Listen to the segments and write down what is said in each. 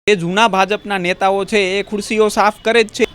એ જૂના ભાજપના નેતાઓ છે એ ખુરશીઓ સાફ કરે જ છે।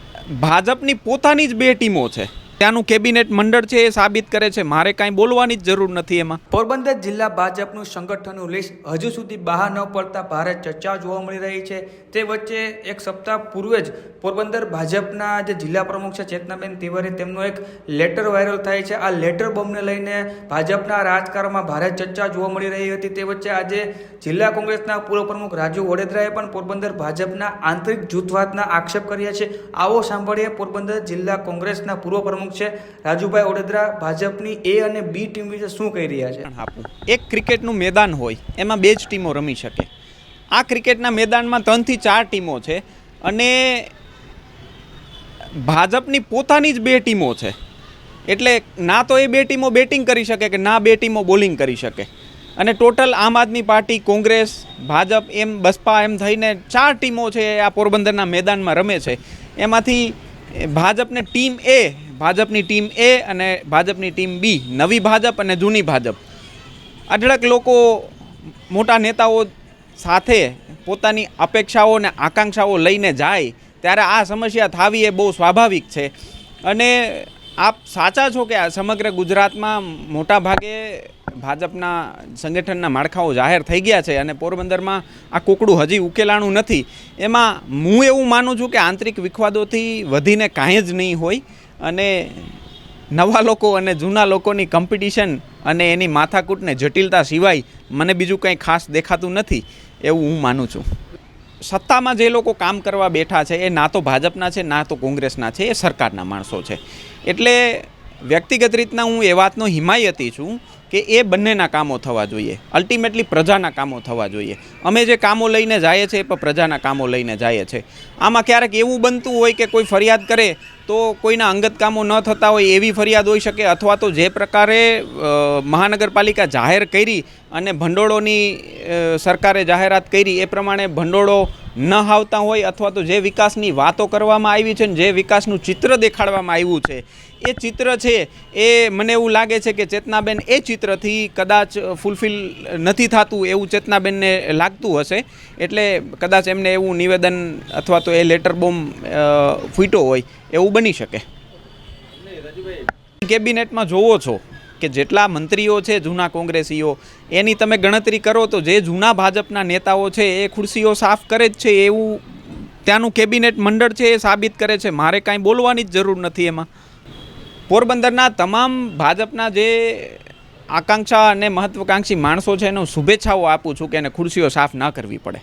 ભાજપની પોતાની જ બે ટીમો છે, ત્યાંનું કેબિનેટ મંડળ છે એ સાબિત કરે છે, મારે કાંઈ બોલવાની જ જરૂર નથી એમાં। પોરબંદર જિલ્લા ભાજપનું સંગઠનનું લિસ્ટ હજુ સુધી બહાર ન પડતા ભારે ચર્ચા જોવા મળી રહી છે। તે વચ્ચે એક સપ્તાહ પૂર્વે જ પોરબંદર ભાજપના જે જિલ્લા પ્રમુખ છે ચેતનાબેન તિવારી, તેમનો એક લેટર વાયરલ થાય છે। આ લેટર બોમ્બને લઈને ભાજપના રાજકારણમાં ભારે ચર્ચા જોવા મળી રહી હતી। તે વચ્ચે આજે જિલ્લા કોંગ્રેસના પૂર્વ પ્રમુખ રાજુ વડેદરાએ પણ પોરબંદર ભાજપના આંતરિક જૂથવાદના આક્ષેપ કર્યા છે। આવો સાંભળીએ પોરબંદર જિલ્લા કોંગ્રેસના પૂર્વ પ્રમુખ છે રાજુભાઈ વડેદરા ભાજપની એ અને બી ટીમ વિશે શું કહી રહ્યા છે। એક ક્રિકેટનું મેદાન હોય એમાં બે જ ટીમો રમી શકે। આ ક્રિકેટના મેદાનમાં 3 થી 4 ટીમો છે અને ભાજપની પોતાની જ બે ટીમો છે, એટલે ના તો એ બે ટીમો બેટિંગ કરી શકે કે ના બે ટીમો બોલિંગ કરી શકે। અને ટોટલ આમ આદમી પાર્ટી, કોંગ્રેસ, ભાજપ એમ બસપા એમ થઈને 4 ટીમો છે આ પોરબંદરના મેદાનમાં રમે છે। એમાંથી ભાજપની ટીમ એ અને ભાજપની ટીમ બી, નવી ભાજપ અને જૂની ભાજપ, અઢળક લોકો મોટા નેતાઓ સાથે પોતાની અપેક્ષાઓ અને આકાંક્ષાઓ લઈને જાય ત્યારે આ સમસ્યા થવી એ બહુ સ્વાભાવિક છે। અને આપ સાચા છો કે આ સમગ્ર ગુજરાતમાં મોટા ભાગે ભાજપના સંગઠનના માળખાઓ જાહેર થઈ ગયા છે અને પોરબંદરમાં આ કોકડું હજી ઉકેલાણું નથી। એમાં હું એવું માનું છું કે આંતરિક વિખવાદોથી વધીને કાંઈ જ નહીં હોય અને નવા લોકો અને જૂના લોકોની કોમ્પિટિશન અને એની માથાકૂટને જટિલતા સિવાય મને બીજું કંઈ ખાસ દેખાતું નથી એવું હું માનું છું। સત્તામાં જે લોકો કામ કરવા બેઠા છે એ ના તો ભાજપના છે ના તો કોંગ્રેસના છે, એ સરકારના માણસો છે। એટલે વ્યક્તિગત રીતના હું એ વાતનો હિમાયતી છું કે એ બંનેના કામો થવા જોઈએ, અલ્ટિમેટલી પ્રજાના કામો થવા જોઈએ। અમે જે કામો લઈને જઈએ છીએ એ પણ પ્રજાના કામો લઈને જઈએ છીએ। આમાં ક્યારેક એવું બનતું હોય કે કોઈ ફરિયાદ કરે તો કોઈના અંગત કામો ન થતા હોય એવી ફરિયાદ હોઈ શકે, અથવા તો જે પ્રકારે મહાનગરપાલિકા જાહેર કરી અને ભંડોળોની સરકારે જાહેરાત કરી એ પ્રમાણે ભંડોળો ન આવતા હોય, અથવા તો જે વિકાસની વાતો કરવામાં આવી છે ને જે વિકાસનું ચિત્ર દેખાડવામાં આવ્યું છે એ ચિત્ર છે એ મને એવું લાગે છે કે ચેતનાબેન એ ચિત્રથી કદાચ ફૂલફિલ નથી થતું એવું ચેતનાબેનને લાગતું હશે, એટલે કદાચ એમને એવું નિવેદન અથવા તો એ લેટર બોમ્બ ફૂટ્યો હોય એવું બની શકે। કેબિનેટમાં જોવો છો કે જેટલા મંત્રીઓ છે જૂના કોંગ્રેસીઓ, એની તમે ગણતરી કરો તો જે જૂના ભાજપના નેતાઓ છે એ ખુરશીઓ સાફ કરે જ છે એવું ત્યાંનું કેબિનેટ મંડળ છે એ સાબિત કરે છે, મારે કાંઈ બોલવાની જ જરૂર નથી એમાં। પોરબંદરના તમામ ભાજપના જે આકાંક્ષા અને મહત્વાકાંક્ષી માણસો છે એનો શુભેચ્છાઓ આપું છું કે એને ખુરશીઓ સાફ ના કરવી પડે।